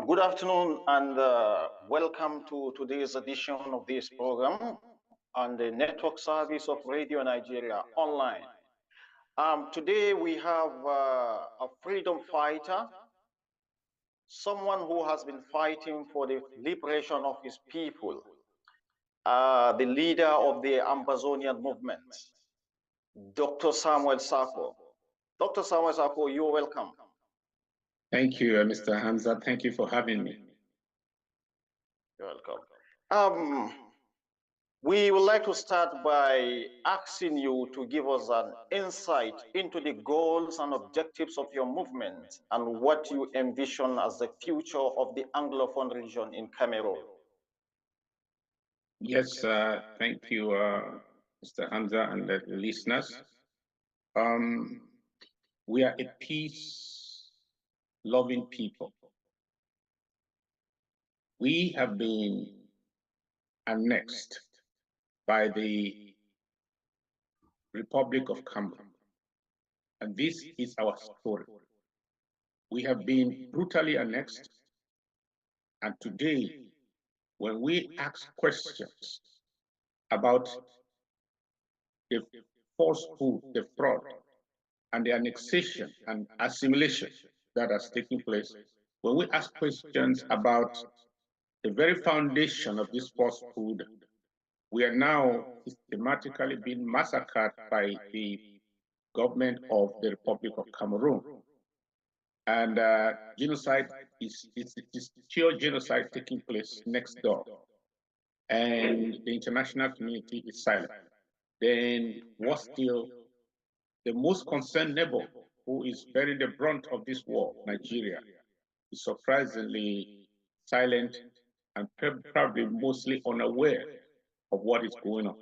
Good afternoon and welcome to today's edition of this program on the network service of Radio Nigeria online. Today we have a freedom fighter, someone who has been fighting for the liberation of his people, the leader of the Amazonian movement, Dr. Samuel Sako. Dr. Samuel Sako, you're welcome. Thank you, Mr. Hamza. Thank you for having me. You're welcome. We would like to start by asking you to give us an insight into the goals and objectives of your movement and what you envision as the future of the Anglophone region in Cameroon. Yes, thank you, Mr. Hamza and the listeners. We are a peace-loving people. We have been annexed by the Republic of Cameroon, and this is our story. We have been brutally annexed, and today, when we ask questions about the falsehood, the fraud, and the annexation and assimilation that has taken place, when we ask questions about the very foundation of this falsehood, we are now systematically being massacred by the government of the Republic of Cameroon. And genocide is pure genocide taking place next door. And the international community is silent. Then what's still the most concerned neighbor who is bearing the brunt of this war, Nigeria, is surprisingly silent and probably mostly unaware of what is going on.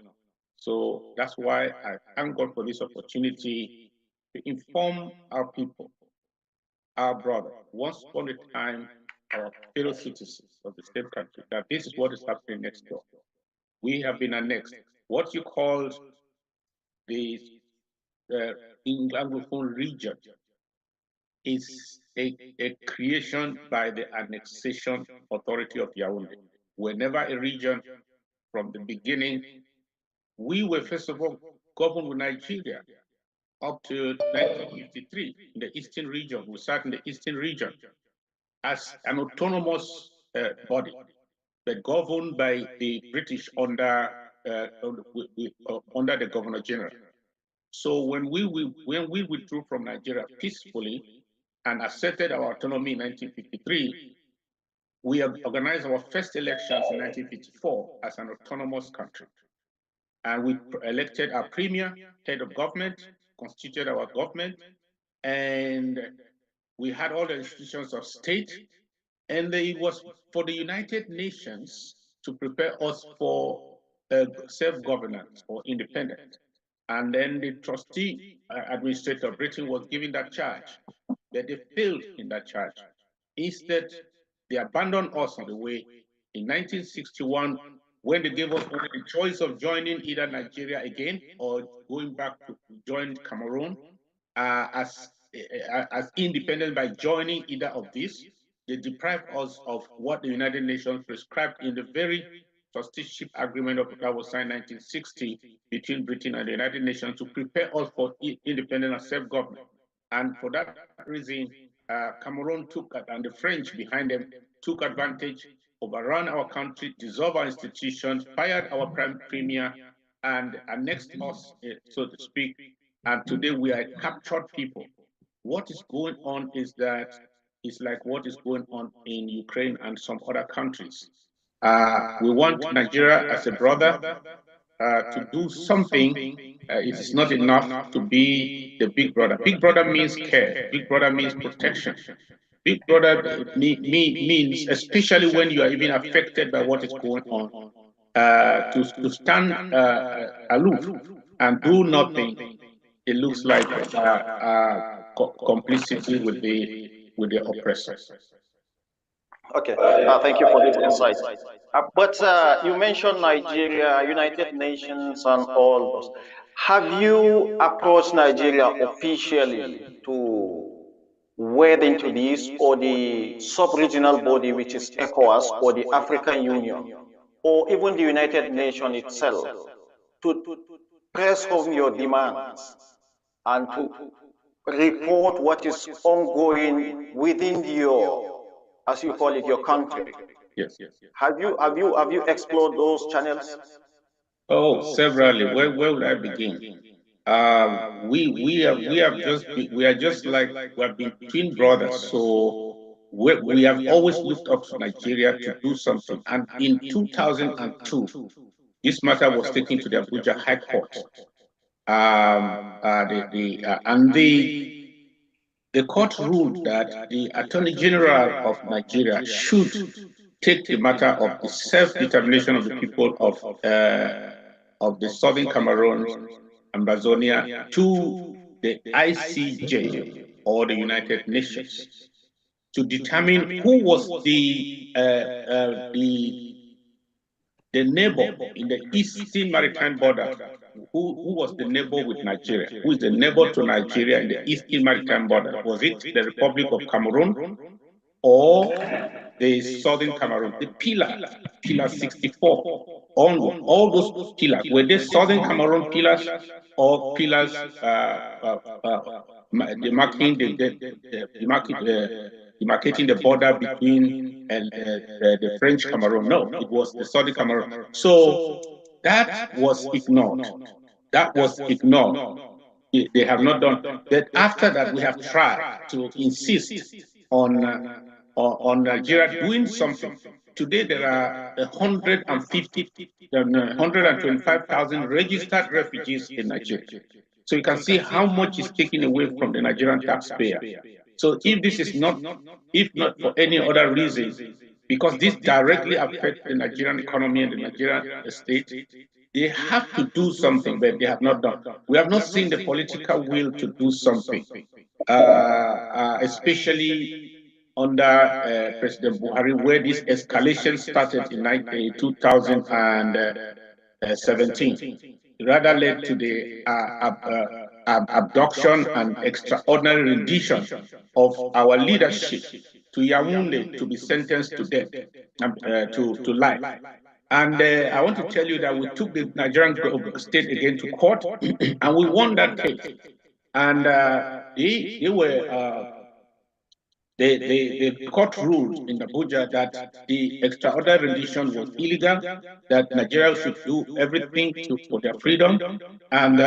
So that's why I thank God for this opportunity to inform our people, our brother, once upon a time, our fellow citizens of the same country, that this is what is happening next door. We have been annexed. What you called the Anglophone region is a creation by the annexation authority of Yaoundé. We're never a region from the beginning. We were first of all governed with Nigeria up to 1953 in the Eastern region. We sat in the Eastern region as an autonomous body, but governed by the British under the Governor General. So when we withdrew from Nigeria peacefully and asserted our autonomy in 1953, we organized our first elections in 1954 as an autonomous country. And we elected our premier, head of government, constituted our government, and we had all the institutions of state. And it was for the United Nations to prepare us for self-governance or independence. And then the trustee administrator of Britain was given that charge, but they failed in that charge. Instead, they abandoned us on the way. In 1961, when they gave us only the choice of joining either Nigeria again or going back to join Cameroon as independent by joining either of these, they deprived us of what the United Nations prescribed in the very trusteeship agreement that was signed in 1960 between Britain and the United Nations to prepare us for independent and self-government. And for that reason, Cameroon and the French behind them took advantage, overran our country, dissolved our institutions, fired our premier, and annexed us, so to speak. And today we are a captured people. What is going on is that it's like what is going on in Ukraine and some other countries. We want Nigeria as a brother to do something. It is not enough to be the big brother. Big brother means care. Big brother means protection. Big brother means, especially when you are even affected by what is going on, to stand aloof and do nothing. It looks like complicity with the oppressor. Okay, thank you for this insight. But you mentioned Nigeria, United Nations, and all those. Have you approached Nigeria officially to wade into this, or the sub-regional body, which is ECOWAS, or the African Union, or even the United Nations itself, to press home your demands and to report what is ongoing within your, as you call it, your country? Yes. Have you explored those channels? Oh, severally. Where would I begin? We are just like we have been twin brothers. So we have always looked up to Nigeria to do something. And in 2002, this matter was taken to the Abuja High Court. The court ruled that the Attorney General of Nigeria should take the matter of the self-determination of the people of the Southern Cameroon and Bazonia to the ICJ, or the United Nations, to determine who was the neighbor in the Eastern Maritime border, who was the neighbor with Nigeria, who is the neighbor to Nigeria in the Eastern Maritime border. Was it the Republic of Cameroon or the Southern Cameroon? The pillar 64 onward, all those pillars, were they Southern Cameroon pillars or pillars demarcating the border between the French Cameroon? No, it was the Southern Cameroon. So that was ignored. That was ignored. They have not done. But after that, we have tried to insist on Nigeria doing something. Today, there are 125,000 registered refugees in Nigeria. So you can see how much is taken away from the Nigerian taxpayer. So if this is not, if not for any other reason, because this directly affects the Nigerian economy and the Nigerian state, they have to do something, but they have not done. We have not seen the political will to do something, especially under President Buhari, where this escalation started in 2017. It rather led to the abduction and extraordinary rendition of our leadership to Yaoundé to be sentenced to death, to life. And I want to tell you that we took the Nigerian state again to court, and we won that case. And the court ruled in Abuja that the extraordinary rendition was illegal, that Nigeria should do everything for their freedom, and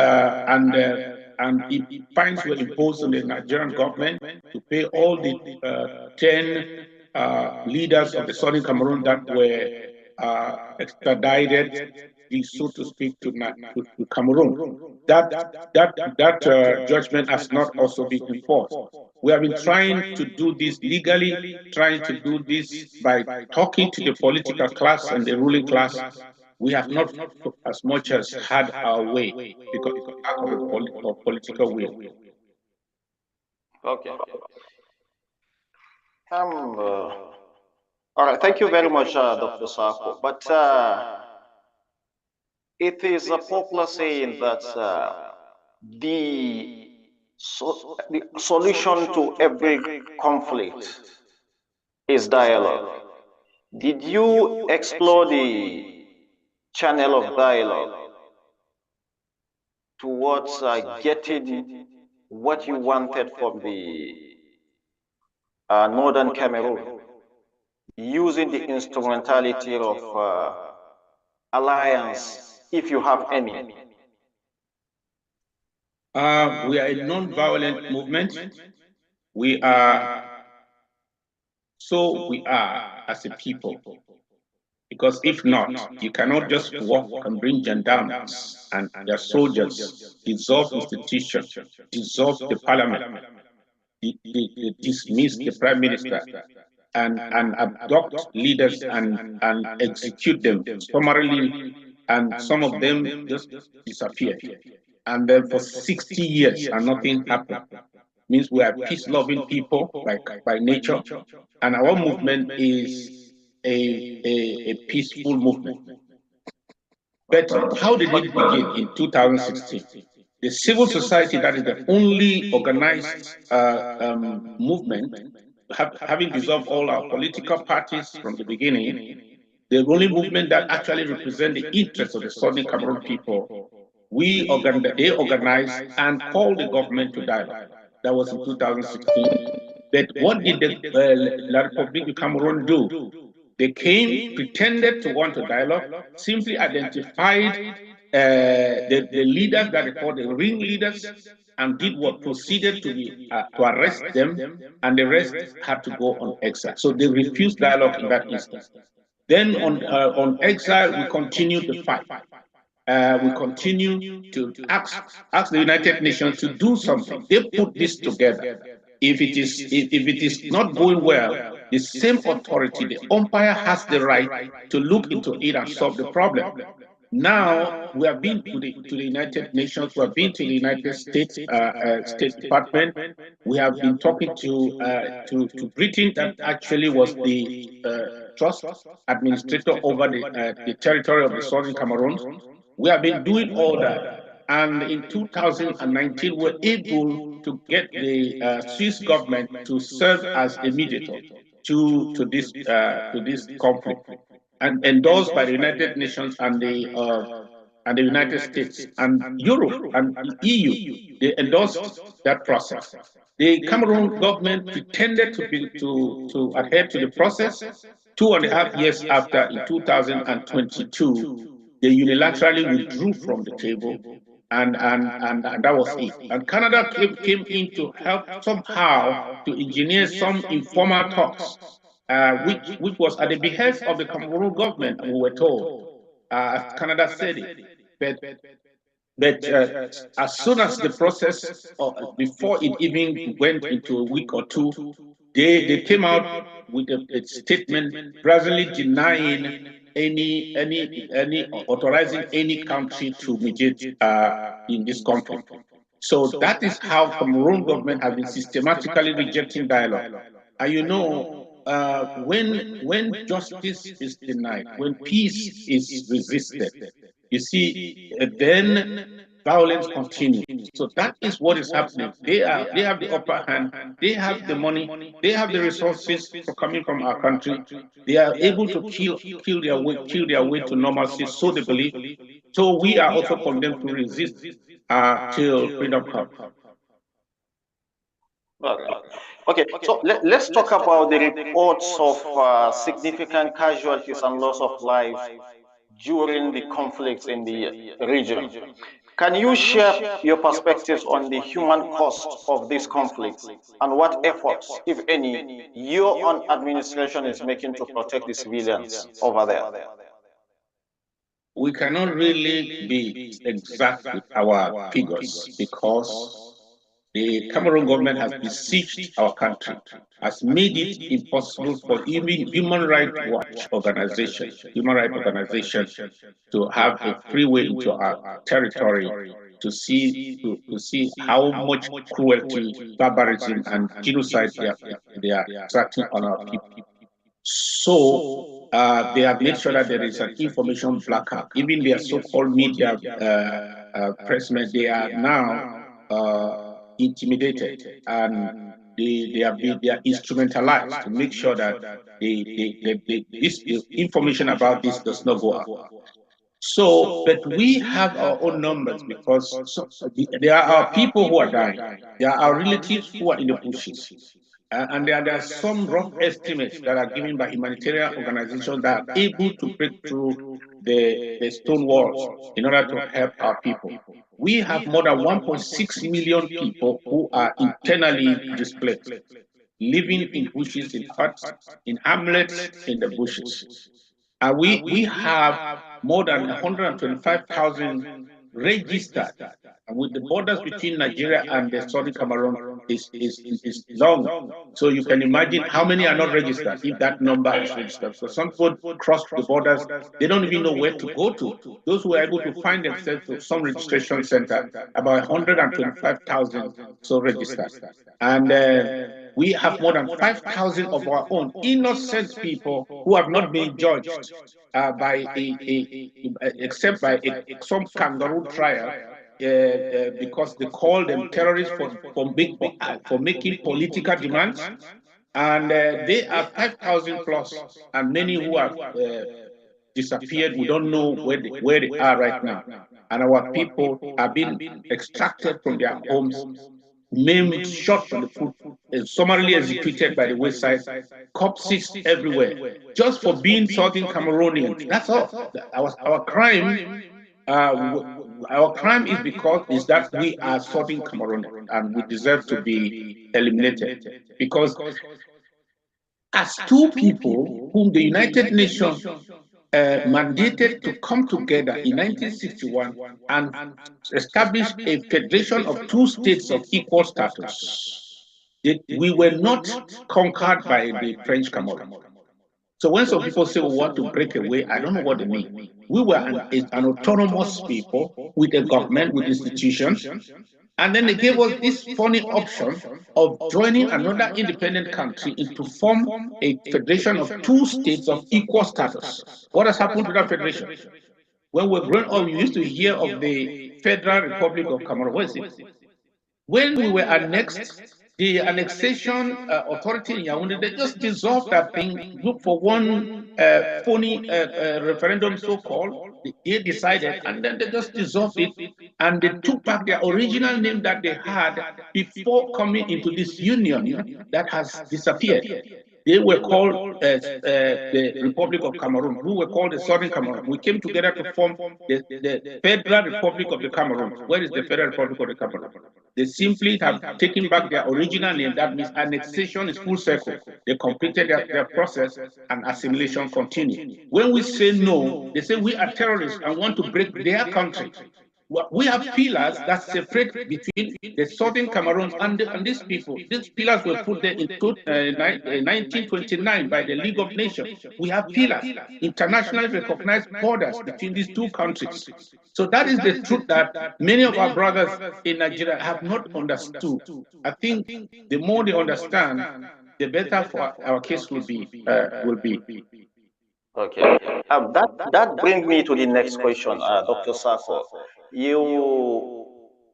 fines were imposed on the Nigerian government to pay all the 10 leaders of the Southern Cameroon that were extradited, so to speak, to Cameroon. That judgment has not also been enforced. We have been trying to do this legally, trying to do this by talking to the political class and the ruling class. We have not as much as had our way because of lack of political will. Okay. All right. Thank you very much, Dr. Sako. But it is a popular saying that the solution to every conflict is dialogue. Did you explore the channel of dialogue towards getting what you wanted from the Northern Cameroon, using the instrumentality of alliance, if you have any? We are a non-violent movement. We are as a people. Because if not, you cannot just walk and bring gendarmes and their soldiers, dissolve institutions, dissolve the parliament, dismiss the prime minister, and abduct leaders and execute them summarily, and some of them just disappear. And then for 60 years and nothing happened. Means we are peace-loving people by nature, and our movement is a peaceful movement. But how did it begin in 2016? The civil society, that is the only organized movement, having dissolved all our political parties from the beginning, the only movement that actually represents the interests of the Southern Cameroon people, they organized and called the government to dialogue. That was in 2016. But what did the La République du Cameroun do? They came, pretended to want to dialogue, simply identified the leaders that they called the ringleaders, and did what proceeded to arrest them, and the rest had to go on exile. So they refused dialogue in that instance. Then on exile, we continued the fight. We continue to ask the United Nations to do something. They put this together. If it is not going well, the same authority, the umpire, has the right to look into it and solve the problem. Now we have been to the United Nations, we have been to the United States State Department. We have been talking to Britain, that actually was the trust administrator over the territory of the Southern Cameroons. We have been doing all that. And in 2019, we were able to get the Swiss government to serve as a mediator to this conflict, and endorsed by the United Nations and the United States and Europe and the EU. They endorsed that process. The Cameroon government pretended to adhere to the process. 2.5 years after, in 2022, they unilaterally withdrew from the table, and that was it. And Canada came in to help somehow to engineer some informal talks, which was at the behest of the Cameroon government, we were told, as Canada said it. But as soon as the process, before it even went into a week or two, they came out with a statement brazenly denying any authorizing any country to mediate in this conflict. So that is how Cameroon government has been systematically rejecting dialogue. And when justice is denied, when peace is resisted, you see, then violence continues. So that is what is happening. They have the upper hand. They have the money. They have the resources coming from our country. They are able to kill their way to normalcy. So they believe. So we are also condemned to resist till freedom comes. Okay, so let's talk about the reports of significant casualties and loss of life during the conflicts in the region. Can you share your perspectives on the human cost of these conflicts and what efforts, if any, your own administration is making to protect the civilians over there? We cannot really be exact with our figures because the Cameroon government has besieged our country, has made it impossible for even Human Rights Watch organization, to have a free way into our territory to see how much cruelty, barbarism, and genocide they are exacting on our people. So they have made sure that there is an information blackout. Even their so-called media pressmen, they are now intimidated, and they are instrumentalized to make sure that this information about this does not go out. So, but we have our own numbers because there are people who are dying. There are our relatives who are in the bushes. And there are some rough estimates that are given by humanitarian organizations that are able to break through the stone walls in order to help our people. We have more than 1.6 million people who are internally displaced, living in bushes, in huts, in hamlets, in the bushes. We have more than 125,000 registered, and with the borders between Nigeria and the Southern Cameroon is long. So you can imagine how many are not registered if that number is registered. So some people cross the borders, they don't even know where to go to. Those who are able to find themselves to some registration center, about 125,000 so registered. And we have more than 5,000 of our own innocent people who have not been judged by except by some kangaroo trial, because they call them terrorists for making political demands. And they are 5,000 plus, and many who have disappeared. We don't know where they are right now. And our people are being extracted from their homes, maimed, shot from the foot, summarily executed by the wayside, corpses everywhere, just for being Southern Cameroonians. That's all. Our crime. Our crime is that we are Southern Cameroonians, and we deserve to be eliminated, because as two people whom the United Nations mandated to come together in 1961 and establish a federation of two states of equal status, we were not conquered by the French Cameroon. So when some people say we want to break away, I don't know what they mean. We were an autonomous people with a government, with institutions, and then they gave us this funny option of joining another independent country to form a federation of two states of equal status. What has happened to that federation? When we were growing up, we used to hear of the Federal Republic of Cameroon. What is it? When we were annexed, the annexation authority in Yaoundé, they just dissolved that thing, look for one phony referendum, so-called. They decided, and then they just dissolved it, and they took back their original name that they had before coming into this union that has disappeared. They were called the Republic of Cameroon, who were called the Southern Cameroon. We came together to form the Federal Republic of the Cameroon. Where is the Federal Republic of the Cameroon? They simply have taken back their original name. That means annexation is full circle. They completed their process, and assimilation continued. When we say no, they say we are terrorists and want to break their country. We have pillars that separate between the Southern Cameroon and these people. These pillars were put there in 1929 by the League of Nations. We have pillars, internationally recognized borders between these two countries. So that is the truth that many of our brothers in Nigeria have not understood. I think the more they understand, the better for our case will be. Okay. That brings me to the next question, Dr. Sako. You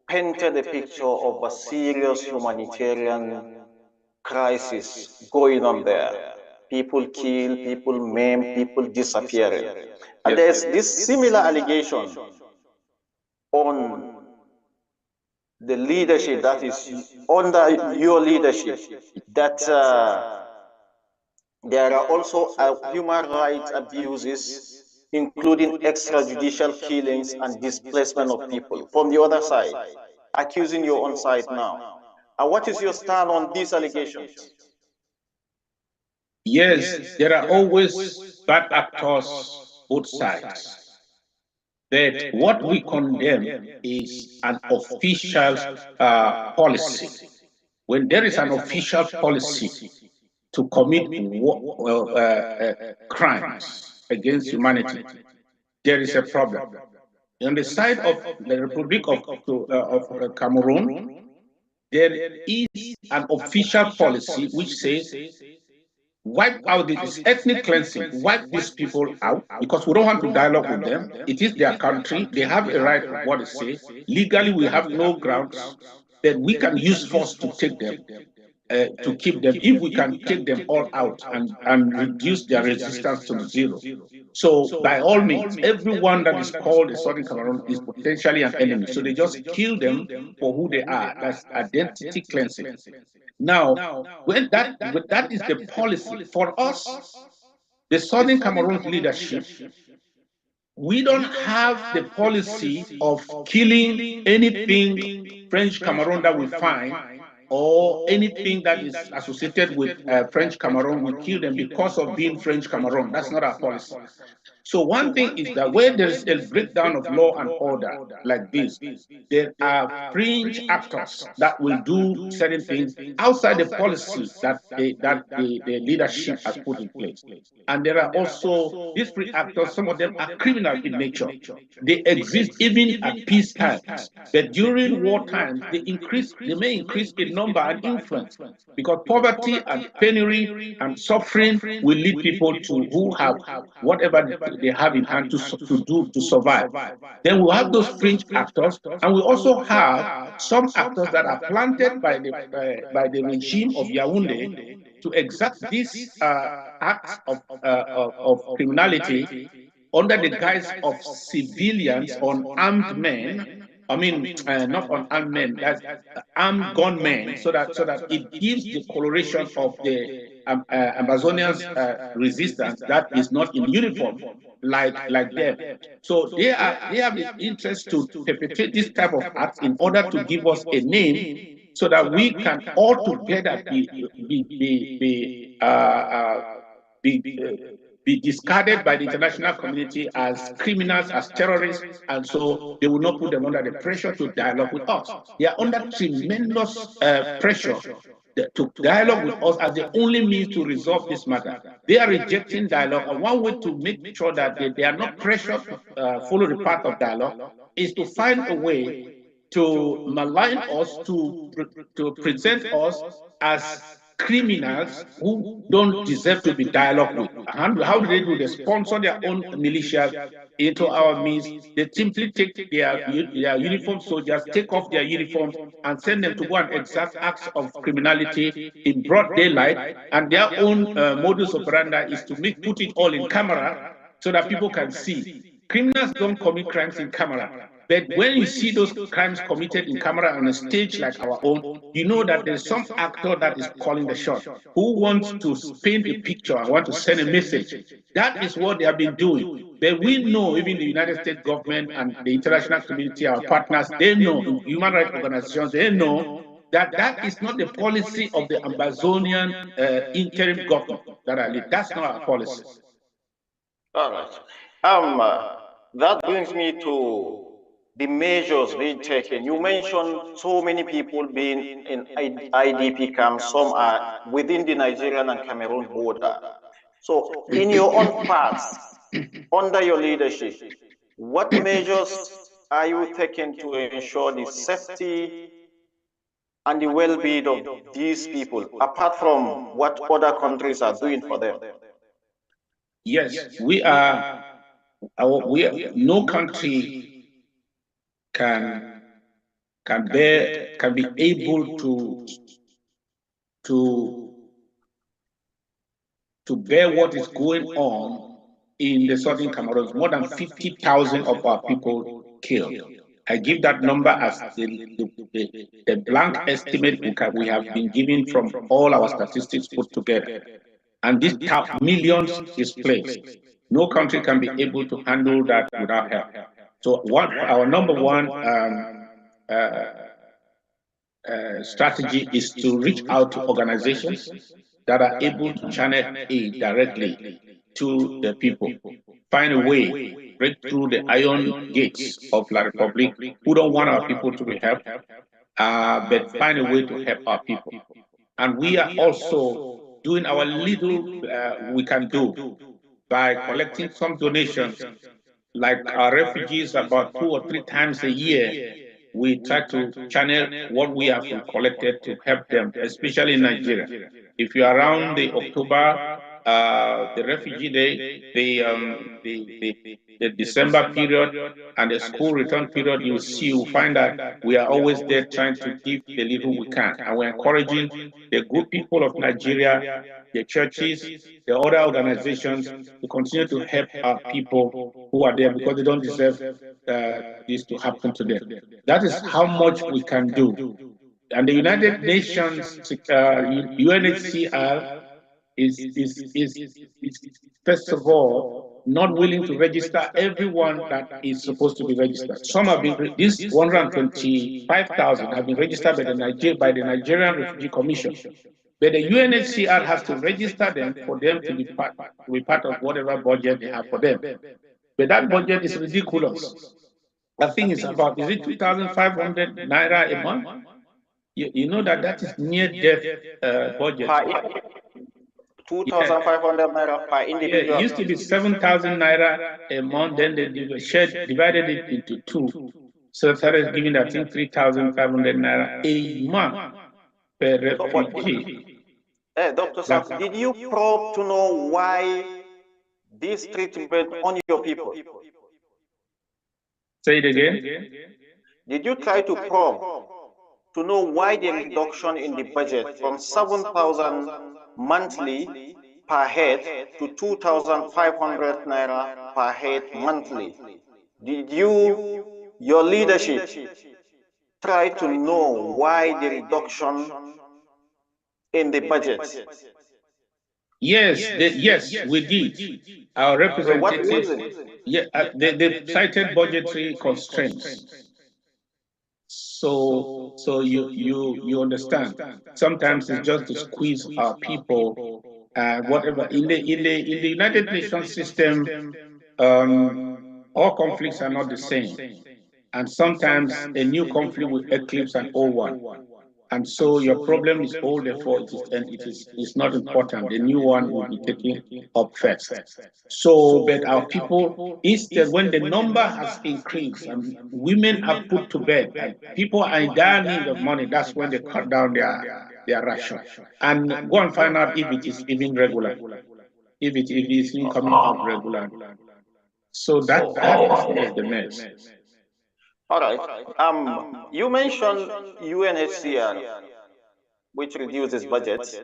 painted a picture of a serious humanitarian crisis going on there. People killed, people maimed, people disappearing. And there's this similar allegation on the leadership that is under your leadership, that there are also human rights abuses, including extrajudicial killings and displacement of people from the other side, accusing your own side now. And what is your stand on these allegations? Yes, there are always bad actors, both sides. But what we condemn is an official policy. When there is an official policy to commit crimes against humanity, there is a problem. On the side of the Republic of Cameroon, there is an official policy which says, wipe out this ethnic cleansing, wipe these people out, because we don't want to dialogue with them. It is their country. They have a right of what they say. Legally, we have no grounds that we can use force to take them. To keep them, if we can take them all out and reduce their resistance to zero. So by all means, everyone that is called a Southern Cameroon is potentially an enemy. So they just kill them for who they are. That's identity cleansing. Now, when that is the policy for us, the Southern Cameroon leadership, we don't have the policy of killing anything French Cameroon that we find, or anything that is associated with French Cameroon. We kill them because of being French Cameroon. That's not our policy. So one thing is that where there is a breakdown of law and order like this, there are fringe actors that will do certain things outside the policy that the leadership has put in place. And there are also these free actors, some of them are criminal in nature. They exist even at peace times, but during war times, they may increase in number and influence, because poverty and penury and suffering will lead people to who have whatever they have in hand to survive. Then we have those fringe actors, and we also have some actors that are planted by the regime of Yaoundé to exact these acts of criminality under the guise of civilians, unarmed men. I mean, not unarmed men, that's armed gunmen, so that it gives the coloration of the Amazonians resistance that is not in uniform like them. So they have the interest to perpetrate this type of acts in order to give us a name, so that we can all together be discarded by the international community as criminals, as terrorists, and so they will not put them under the pressure to dialogue with us. They are under tremendous pressure to dialogue with us as the only means to resolve this matter. They are rejecting dialogue, and one way to make sure that they are not pressured to follow the path of dialogue is to find a way to malign us, to present us as criminals who don't deserve to be dialogued with. How do they do? They sponsor their own militias into our midst. They simply take their uniformed soldiers, take off their uniforms, and send them to go and exact acts of criminality in broad daylight. And their own modus operandi is to put it all in camera so that people can see. Criminals don't commit crimes in camera. But when you see those crimes committed in camera on a stage like our own, you know that there's some actor that is calling the shot, who wants to paint a picture and want to send a message. That is what they have been doing. But we know, even the United States government and the international community, our partners, they know, human rights organizations, they know that that is not the policy of the Amazonian interim government that I lead. That's not our policy. All right. That brings me to the measures being taken. You mentioned so many people being in IDP camps. Some are within the Nigerian and Cameroon border. So, in your own parts, under your leadership, what measures are you taking to ensure the safety and the well-being of these people, apart from what other countries are doing for them? Yes, no country can be able to bear what is going on in the southern Cameroon. More than 50,000 of our people killed. I give that number as the blank estimate we have been given from all our statistics put together. And this millions displaced. No country can be able to handle that without help. So our number one strategy is to reach out to organizations that are able to channel aid directly to the people. Find a way, break through the iron gates of La Republic, who don't want our people to be helped, but find a way to help our people. And we are also doing our little we can do by collecting some donations. Like our refugees, about 2 or 3 times a year, we try to channel what we have collected to help them, especially in Nigeria. If you're around the October, the refugee day, the December period, and the school return period, you'll find that we are always there trying to give the little we can. And we're encouraging the good people of Nigeria, the churches, the other organizations to continue to help our people who are there, because they don't deserve this to happen to them. That is how much we can do. And the United Nations, UNHCR, is first of all not willing to register everyone that is supposed to be registered. Some have been, this 125,000 have been registered by the Nigerian Refugee Commission. But the UNHCR has to register them for them to be part of whatever budget they have for them. But that budget is ridiculous. I think it's about, is it 2,500 naira a month? You know that is near death budget. 2,500 naira per individual. Yeah, it used to be 7,000 naira a month. Then they divided it into two. So started giving, I think, 3,500 naira a month per refugee. Dr. Sako, did you probe to know why this treatment on your people? Say it again. Did you try to probe to know why the reduction in the budget from 7,000 monthly per head to 2,500 naira per head monthly? Did your leadership, try to know why the reduction in the budget? Yes, we did. Our representatives, they cited budgetary constraints. So you understand. Sometimes it's just to squeeze our people, whatever. In the United Nations system, all conflicts are not the same, and sometimes a new conflict will eclipse an old one. And so your problem is old, therefore it's not important. The new one will be taken up first. So, but our people, instead, when the number has increased and women are put to bed and people are in dire need of money, that's when they cut down their ration. And go and find out if it is even regular, if it is even coming out regular. So that is the mess. All right. You mentioned UNHCR, which reduces budgets,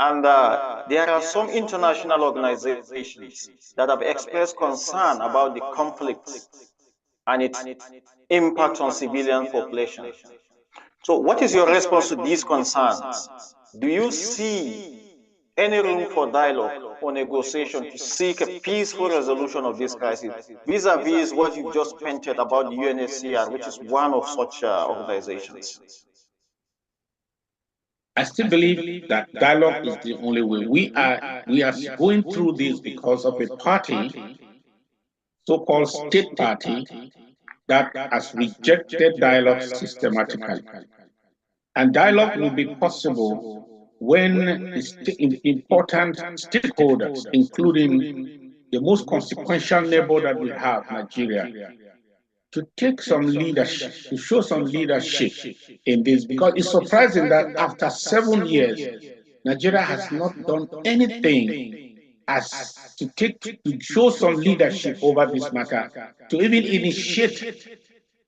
and there are some international organizations that have expressed concern about the conflicts and its impact on civilian population. So what is your response to these concerns? Do you see any room for dialogue or negotiation to seek a peaceful resolution of this crisis, vis-a-vis what you just painted about the UNHCR, which is one of such organizations? I still believe that dialogue is the only way. We are going through this because of a party, so-called state party, that has rejected dialogue systematically. And dialogue will be possible when important stakeholders, including the most consequential neighbor that we have, Nigeria, to take some leadership, to show some leadership in this, because it's surprising that after 7 years, Nigeria has not done anything as to show some leadership over this matter, to even initiate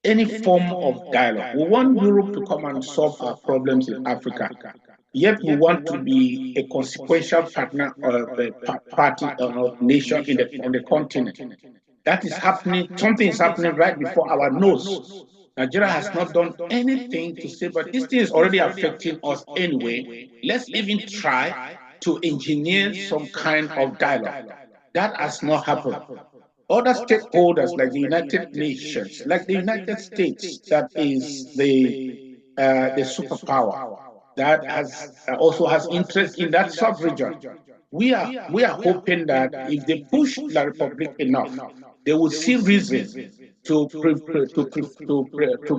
any form of dialogue. We want Europe to come and solve our problems in Africa, yet we want to be a consequential partner or a party or nation on the continent. That is happening, something is happening right before our nose. Nigeria has not done anything to say, but this thing is already affecting us anyway. Let's even try to engineer some kind of dialogue. That has not happened. Other stakeholders like the United Nations, like the United States, that is the superpower, that also has interest in that sub-region. We are hoping that if they push La Republic enough, they will see reason to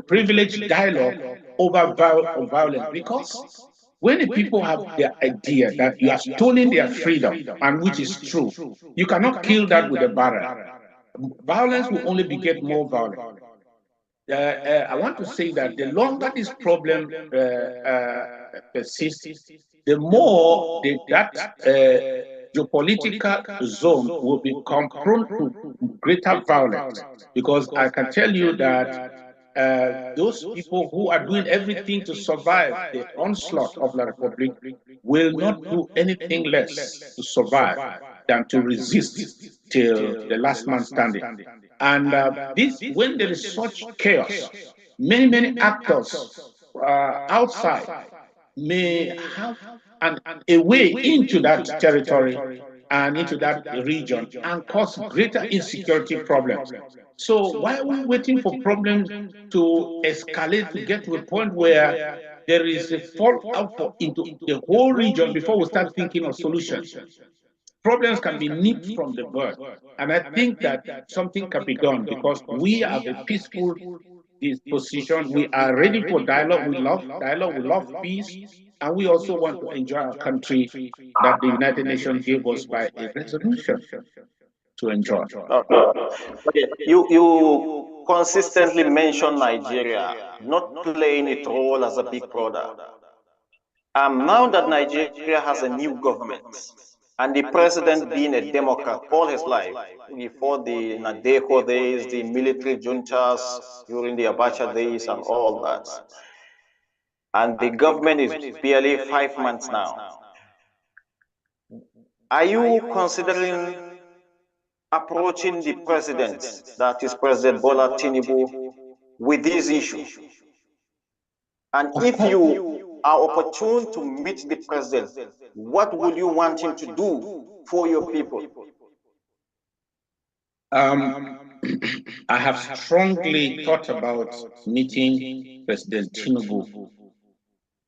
privilege dialogue over violence, because when the people have the idea that you are stealing their freedom, and which is true, you cannot kill that with a barrel. Violence will only beget more violence. I want to say that the longer this problem persists, the more that geopolitical zone will become prone to greater violence. Because I can tell you that those people who are doing everything to survive the onslaught of La Republic will not do anything less to survive than to resist till the last man standing. And when there is such chaos, many actors outside may have a way into that territory and into that region and cause greater insecurity problems. So why are we waiting for problems to escalate to get to a point where there is a fallout into the whole region before we start thinking of solutions? Problems can be nipped from the bud. And I think that something can be done, because we have a peaceful disposition. We are ready for dialogue. We love dialogue. We love peace. And we also want to enjoy our country that the United Nations gave us by a resolution to enjoy. Okay. You consistently mention Nigeria not playing its role as a big brother. Now that Nigeria has a new government and the president being a Democrat all his life, before the Nadeko days, the military juntas, during the Abacha days, and all that. And the government is barely 5 months now. Are you considering approaching the president, that is President Bola Tinubu, with this issue? And if you are opportune to meet the president, what would you want him to do for your people? I have strongly thought about meeting President Tinubu,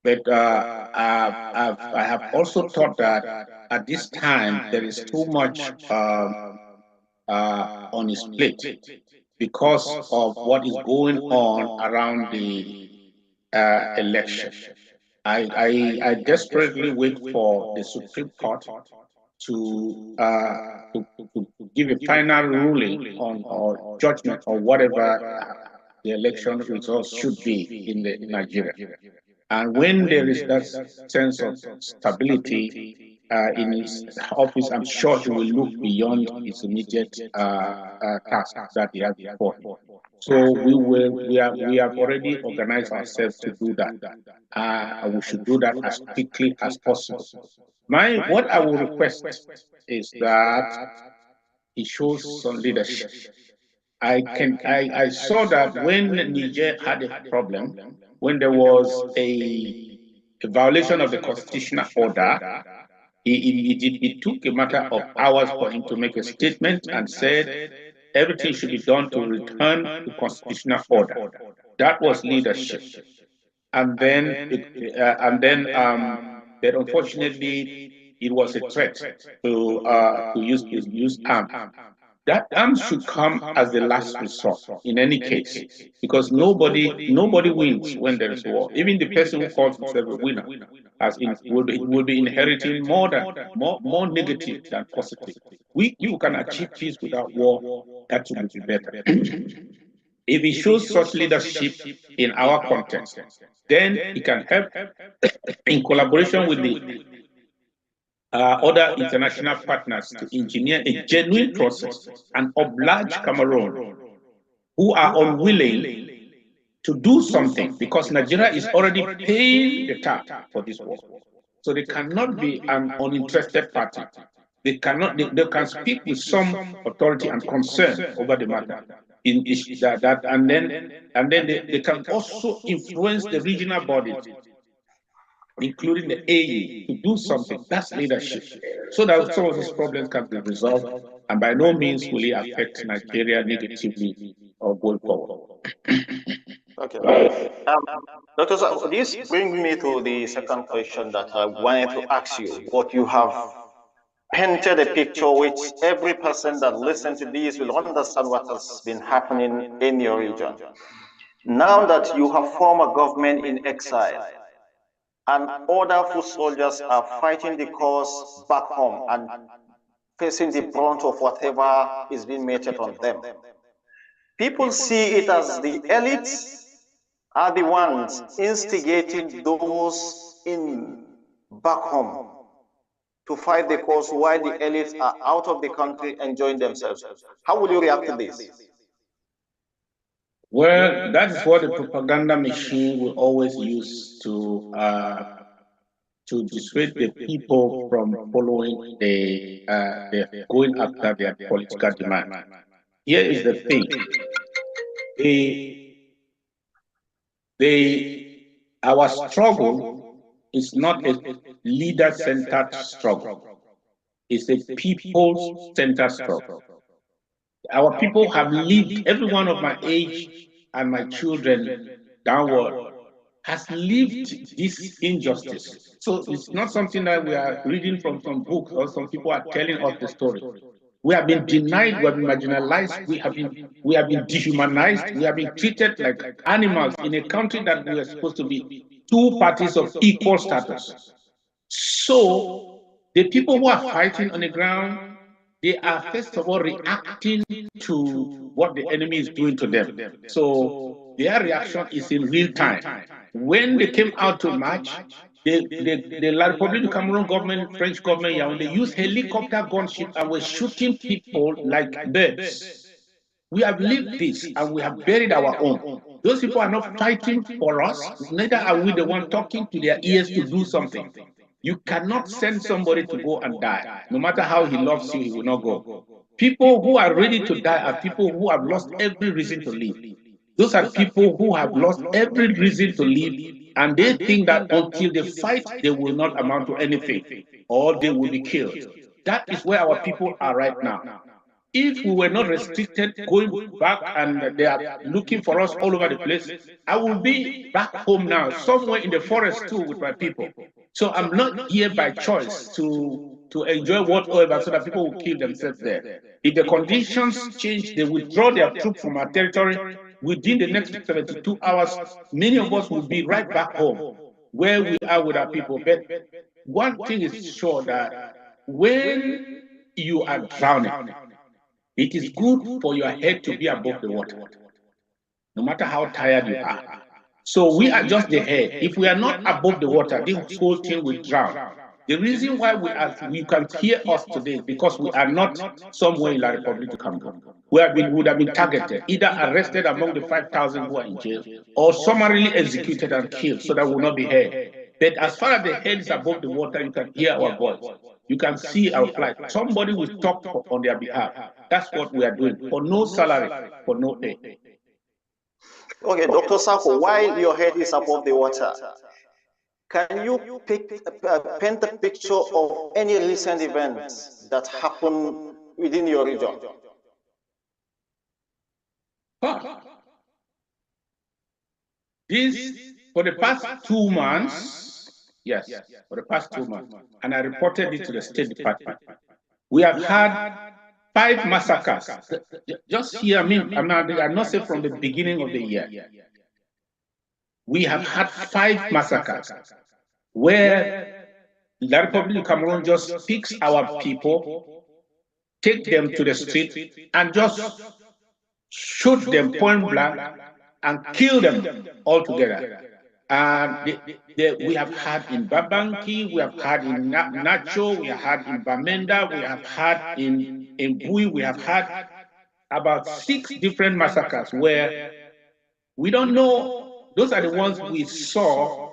but I have also thought that at this time there is too much on his plate because of what is going on around the election. I desperately wait for the Supreme Court to give a final ruling on or judgment or whatever the election results should be in Nigeria. And when there is that sense of stability in his office, I'm sure he will look beyond his immediate task that he has before him. So we have already organized ourselves to do that. We should do that as quickly as possible. What I will request is that he shows some leadership. I saw that when Niger had a problem, when there was a violation of the constitutional order, it took a matter of hours for him to make a statement and said everything should be done to return the constitutional order. That was leadership. And then, but unfortunately, it was a threat to use arms. That arms should come as the last resort in any case, because nobody wins when there is war. Even the person who calls himself a winner will be inheriting more negative than positive. You can achieve peace without war. That would be better. If he shows such leadership in our context, then he can help in collaboration with the other international partners to engineer a genuine process and oblige Cameroon, who are unwilling to do something because Nigeria is already paying the tab for this war. So they cannot be an uninterested party. They can speak with some authority and concern over the matter. And then they can also influence the regional bodies, including the AU, to do something. That's leadership. So that some of these problems can be resolved, and by no means will it affect Nigeria negatively or going forward. Okay. Dr. Sako, this brings me to the second question that I wanted to ask you. What you have painted a picture which every person that listens to this will understand what has been happening in your region. Now that you have formed a government in exile, and other foot soldiers are fighting the cause back home and facing the brunt of whatever is being meted on them, people see it as the elites are the ones instigating those in back home to fight the cause while the elites are out of the country enjoying themselves. How will you react to this? Well, that is what the propaganda machine will always use to dissuade the people from following going after their political demand. Here is the thing. Our struggle is not a leader-centered struggle. It's a people-centered struggle. Our people have lived, every one of my age and my children downward has lived this injustice. So it's not something that we are reading from some books or some people are telling us the story. We have been denied, we have been marginalized, we have been dehumanized, we have been treated like animals in a country that we are supposed to be two parties of equal status. So the people who are fighting on the ground, they are first of all reacting to what the enemy is doing to them. So their reaction is in real time. When they came out to march, the La République du Cameroon government, French government, yeah, when they use helicopter gunship and were shooting people like birds. We have lived this and we have buried our own. Those people are not fighting for us, neither are we the one talking to their ears to do something. You cannot send somebody to go and die. No matter how he loves you, he will not go. People who are ready to die are people who have lost every reason to live. Those are people who have lost every reason to live, and they think that until they fight, they will not amount to anything, or they will be killed. That is where our people are right now. If we were not restricted going back and they are looking for us all over the place, I will be back home now, somewhere in the forest too with my people. So I'm not here by choice to enjoy whatever so that people will kill themselves there. If the conditions change, they withdraw their troops from our territory, within the next 72 hours, many of us will be right back home where we are with our people. But one thing is sure that when you are drowning, it is good for your head to be above the water, no matter how tired you are. So we are just the head. If we are not above the water, this whole thing will drown. The reason why you can hear us today is because we are not somewhere in La République du Cameroon. Would have been targeted, either arrested among the 5,000 who are in jail, or summarily executed and killed, so that we will not be heard. But as far as the head is above the water, you can hear our voice. You can see our flight. Somebody will talk on their behalf. That's what we are doing, for no salary, for no pay. Okay, Dr. Sako, while your head is above the water, can you paint a picture of any recent events that happened within your region? This, for the past 2 months, yes, for the past 2 months, and I reported it to the State Department, we have had 5 massacres. Just here, I'm not saying from the beginning of the year. We have had 5 massacres where the Republic of Cameroon just picks our people, take them to the street, and just shoot them point blank and kill them altogether. And we have had in Babanki, we have had in Nacho, we have had in Bamenda, we have had in Bui, we have had about 6 different massacres where we don't know. Those are the ones we saw,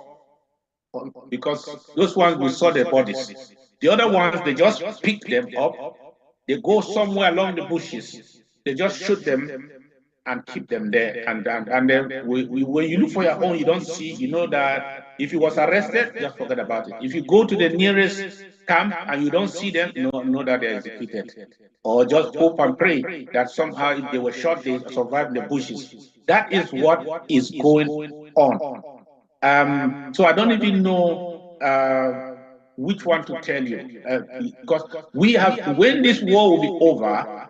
because those ones we saw their bodies. The other ones, they just pick them up, they go somewhere along the bushes, they just shoot them and keep them there. And then when you look for your own, you don't see, you know that if he was arrested, just forget about it. If you go to the nearest camp and you don't see them, know that they're executed. Or just hope and pray that somehow if they were shot, they survived the bushes. That is what is going on. So I don't even know which one to tell you, because we have, when this war will be over,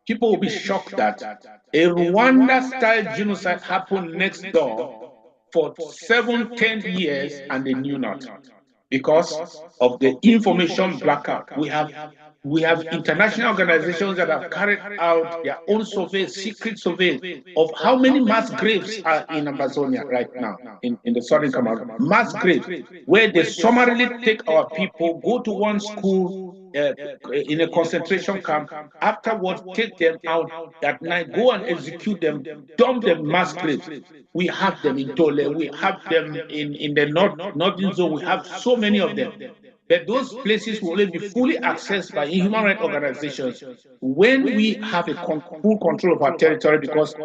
people will be shocked that a Rwanda-style genocide happened next door for 7-10 years and they knew not, because of the information blackout. We have international organizations that have carried out their own surveys, secret surveys, of how many mass graves are in Amazonia right now, in the southern Cameroon. Mass graves, where they summarily take our people, go to one school, in a concentration camp, afterwards take them out at night, go and execute them, dump them mass graves. We have them in Tole, we have them in the northern zone, we have so many of them. But those places will only be fully accessed by human rights organizations when we have a full control of our territory, because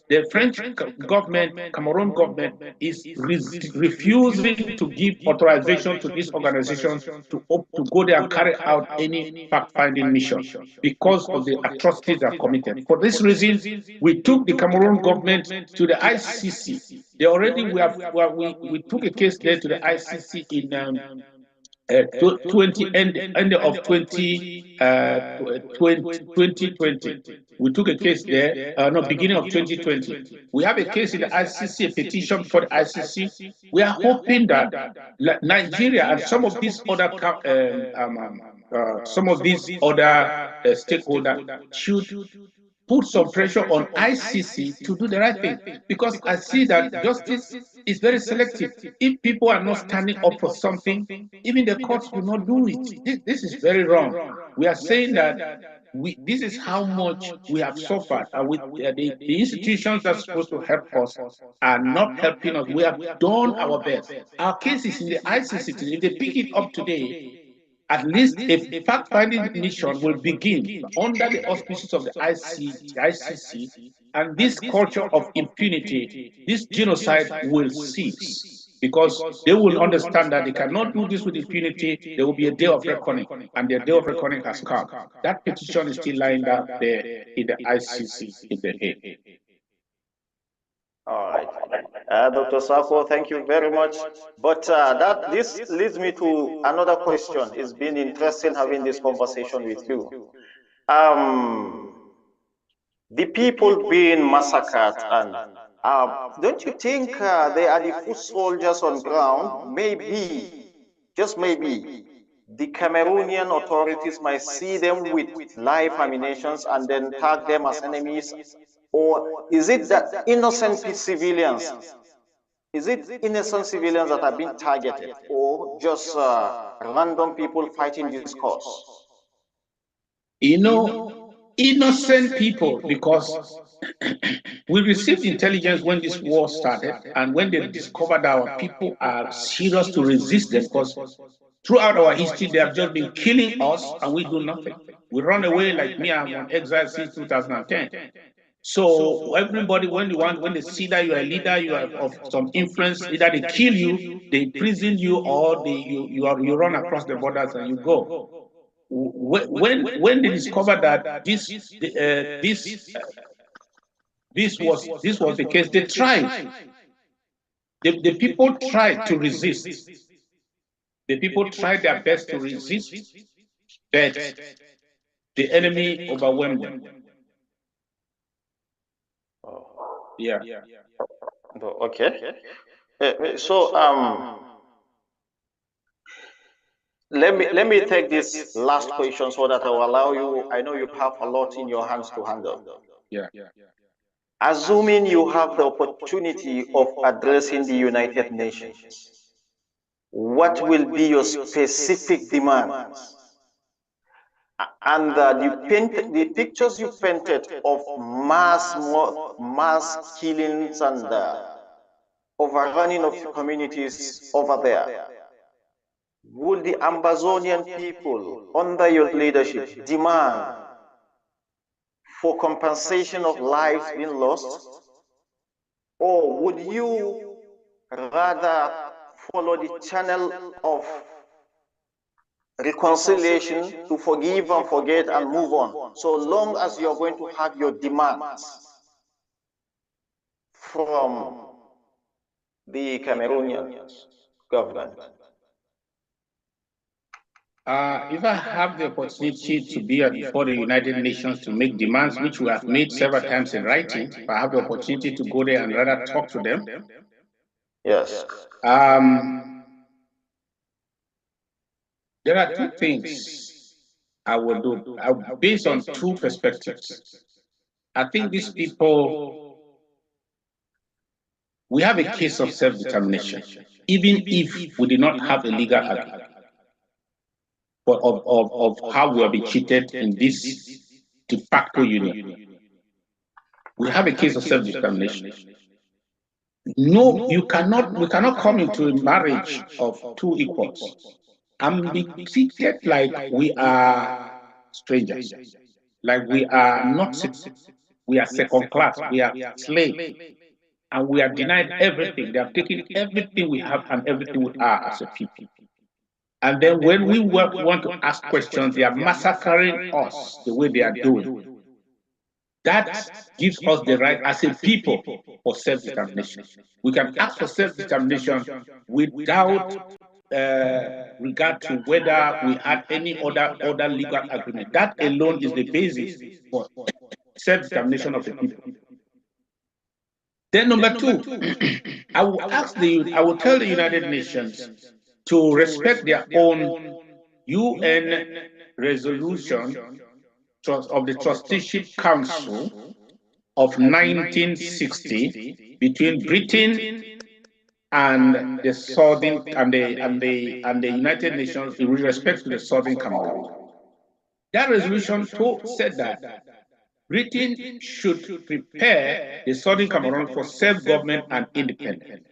the French government, Cameroon government, is refusing to give authorization to these organizations to go there and carry out any fact-finding mission because of the atrocities that are committed. For this reason, we took the Cameroon government to the ICC. They already, we took a case there to the ICC in end of 2020. We took a case there, no, beginning of 2020. We have a case in the ICC, a petition before the ICC. We are hoping that Nigeria and some of these other stakeholders should put some pressure on ICC to do the right thing, because I see that justice is very selective. If people are not standing up for something, even the courts will not do it. This is very wrong. We are saying that this is how much we have suffered, and the institutions that are supposed to help us are not helping us. We have done our best. Our case is in the ICC today. If they pick it up today, at least a fact-finding mission will begin under the auspices of the ICC, and this culture of impunity, this genocide will cease, because they will understand that they cannot do this with impunity. There will be a day of reckoning, and the day of reckoning has come. That petition is still lying down there in the ICC in The Hague. All right. Dr. Sako, thank you very much. But this leads me to another question. It's been interesting having this conversation with you. The people being massacred, and don't you think they are the foot soldiers on ground? Maybe, just maybe, the Cameroonian authorities might see them with live ammunitions and then tag them as enemies. Or is it that innocent civilians? Is it innocent civilians that are being targeted, or just random people fighting this cause? Innocent people, because we received intelligence when this war started, and when they discovered our people are serious to resist them, because throughout our history they have just been killing us and we do nothing. We run away. Like me, I'm on exile since 2010. So everybody, when they see that you are a leader, you are of some influence, either they kill you, they imprison you, or you run across the borders and you go. When they discovered that this was the case, they tried. The people tried to resist. The people tried their best to resist, but the enemy overwhelmed them. Yeah. Okay. So let me take this last question so that I will allow you. I know you have a lot in your hands to handle. Yeah. Assuming you have the opportunity of addressing the United Nations, what will be your specific demands? And the pictures you painted of mass killings and overrunning of communities over there, would the Amazonian people, under your leadership, demand for compensation of lives being lost? Or would you rather follow the channel of reconciliation to forgive and forget and move on, so long as you're going to have your demands from the Cameroonian government? If I have the opportunity to be before the United Nations to make demands, which we have made several times in writing, if I have the opportunity to go there and rather talk to them, yes. There are two things I will do based on two perspectives. I think these people, we have a case of self-determination, even if we did not have a legal argument of how we have been treated in this de facto union. We have a case of self-determination. No, we cannot come into a marriage of two equals and be treated like we are strangers, like we are not citizens, we are second class, we are slaves, and we are denied everything. They have taken everything we have and everything we are as a people. And then when we want to ask questions, they are massacring us the way they are doing. That gives us the right as a people for self-determination. We can ask for self-determination without regard to whether we had any other legal agreement. That alone is the basis for self-determination of the people. Then number two, I will tell the United Nations to respect their own UN resolution Trusteeship Council of 1960 between Britain and the Southern and the United Nations in respect to the Southern Cameroon. That resolution said that Britain should prepare the Southern Cameroon for self-government and independence.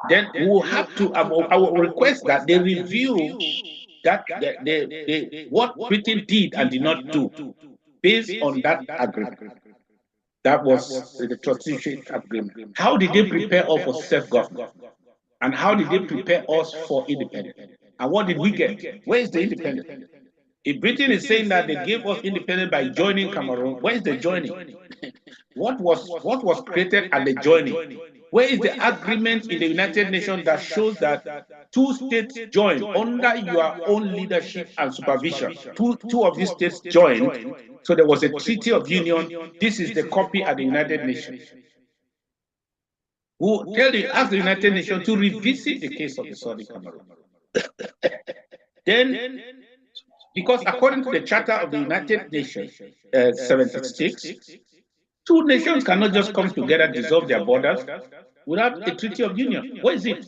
Then we will have to, I will request that they review that what Britain did and did not do based on that agreement. That was the trusteeship agreement. How did they prepare us for self-government? And how did they prepare us for independence? And what did we get? Where is the independence? If Britain is saying that they gave us independence by joining Cameroon, where is the joining? What was created at the joining? Where is the agreement in the United Nations that shows that two states joined under your own leadership and supervision? Two of these states joined, so there was a treaty of union. This is the copy at the United Nations. Who ask the United Nations to revisit the case of the Southern Cameroon. Then, because according to the Charter of the United Nations, 76, two nations cannot just come together, dissolve their borders without a treaty of union. Where is it?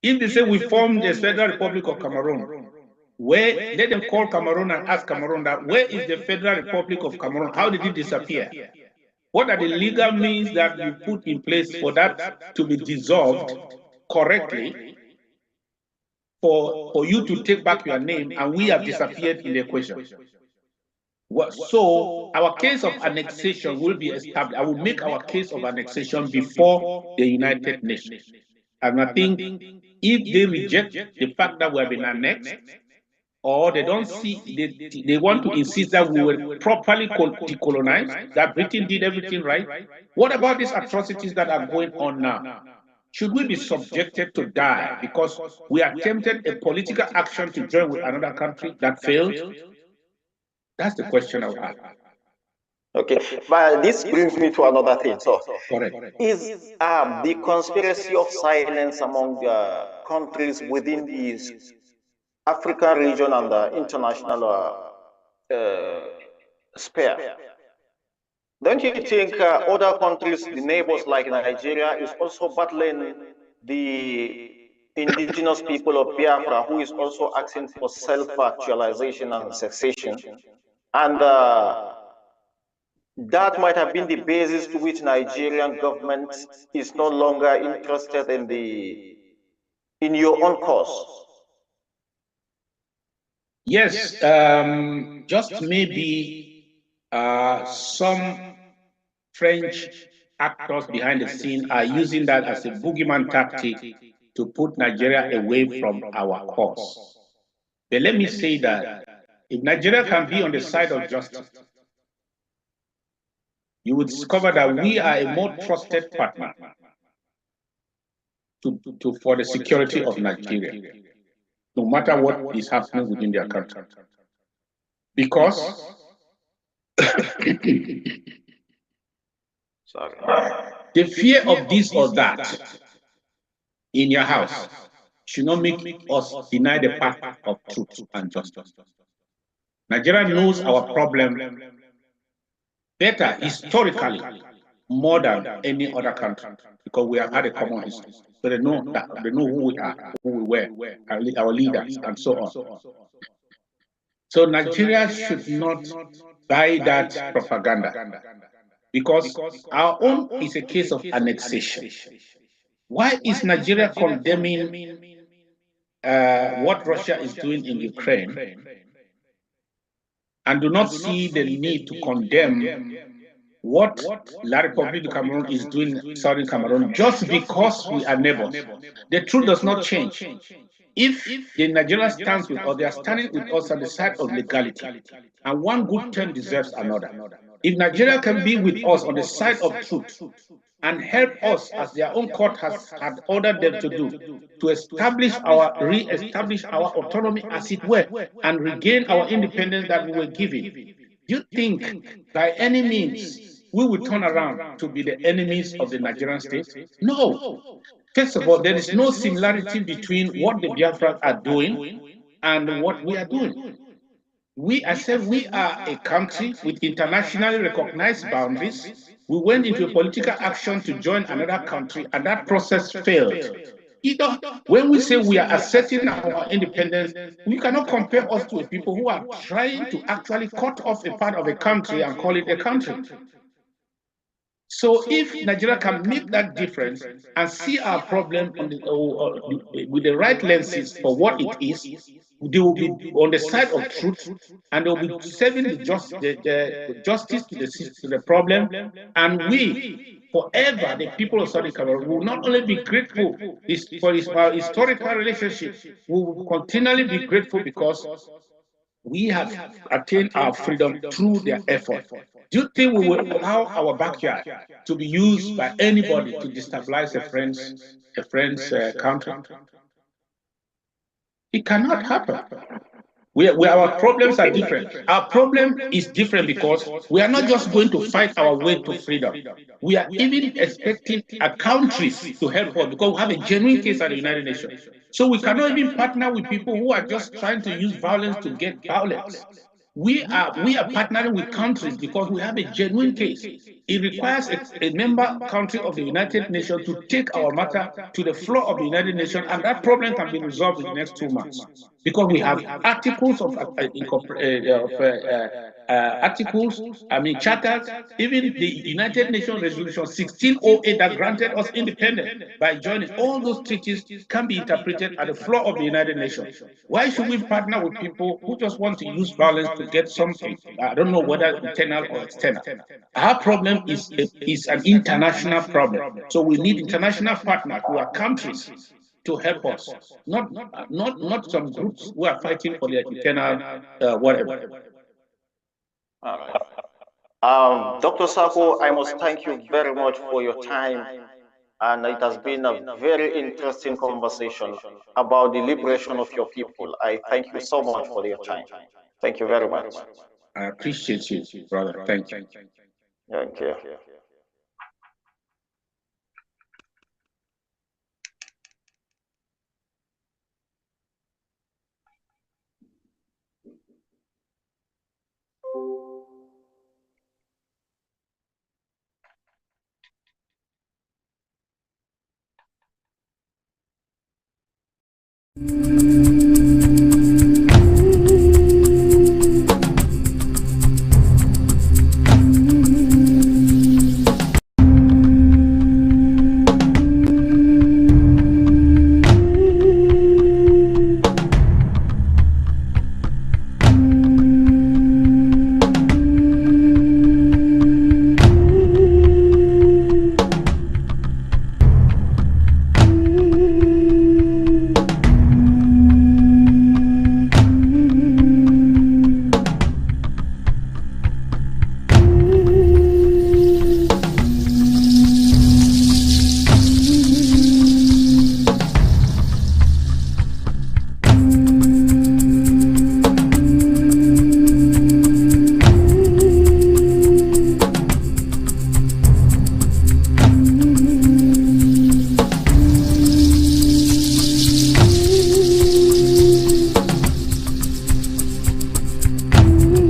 If they say we formed the Federal Republic of Cameroon, where let them call Cameroon and ask Cameroon that where is the Federal Republic of Cameroon? How did it disappear? What are the legal means that you put in place for that to be dissolved correctly for you to take back your name and we have disappeared in the equation? So our case of annexation will be established. I will make our case of annexation before the United Nations. And I think if they reject the fact that we have been annexed, or they don't see, they want to insist that we were properly decolonized, that Britain did everything right. What about these atrocities that are going on now? Should we be subjected to die because we attempted a political action to join with another country that failed? That's the question I would ask. Okay, but this brings me to another thing. So, correct. Is the conspiracy of silence among countries within the African region and the international sphere? Don't you think other countries, the neighbors like Nigeria, is also battling the indigenous people of Biafra, who is also asking for self-actualization and cessation? And that might have been the basis to which Nigerian government is no longer interested in your own cause. Yes, just maybe some French actors behind the scene are using that as a boogeyman tactic to put Nigeria away from our cause. But let me say that if Nigeria can be on the side of justice, you will discover that we are a more trusted partner for the security of Nigeria, no matter what is happening within their country. Because the fear of this or that in your house should not make us deny the path of truth and justice. Nigeria knows our problem better historically more than any other country because we have had a common history. So they know who we are, who we were, our leaders, and so on. So Nigeria should not buy that propaganda because our own is a case of annexation. Why is Nigeria condemning what Russia is doing in Ukraine and do not see the need to condemn what La Republic of Cameroon is doing in Southern Cameroon just because we are neighbors? The truth does not change. If the Nigeria stands with us, they are standing with us on the side of legality, and one good turn deserves another. If Nigeria can be with us on the side of truth and help us, as their own court had ordered them to do, to re-establish our autonomy, as it were, and regain our independence that we were given, do you think by any means we will turn around to be the enemies of the Nigerian state? No. First of all, there is no similarity between what the Biafrans are doing and what we are doing. I said we are a country with internationally recognized boundaries. We went into a political action to join another country, and that process failed. When we say we are asserting our independence, we cannot compare us to a people who are trying to actually cut off a part of a country and call it a country. So if Nigeria can make that difference and see our problem on with the right lenses for what it is, they will be on the side of truth, and they will be serving the justice to the problem. And we, forever, the people of Southern Cameroon will not only be grateful for our historical relationship, we will continually be grateful because we have attained our freedom through their effort. Do you think we will allow our backyard to be used by anybody to destabilize a friend's country? It cannot happen. Our problems are different. Our problem is different because we are not just going to fight our way to freedom. We are even expecting our countries to help us because we have a genuine case at the United Nations. So we cannot even partner with people who are just trying to use violence to get violence. We are partnering with countries because we have a genuine case. It requires a member country of the United Nations to take our matter to the floor of the United Nations, and that problem can be resolved in the next 2 months because we have articles charters, even the United Nations Resolution 1608 that granted us independence by joining. All those treaties can be interpreted at the floor of the United Nations. Why should we partner with people who just want to use violence to get something? I don't know whether internal or external. Our problem is an international problem. So we need international partners who are countries to help us, not some groups who are fighting for their internal whatever. All right. Dr. Sako, I must thank you very much for your time. And it has been a very interesting conversation about the liberation of your people. I thank you so much for your time. Thank you very much. I appreciate you, brother. Thank you. Thank you.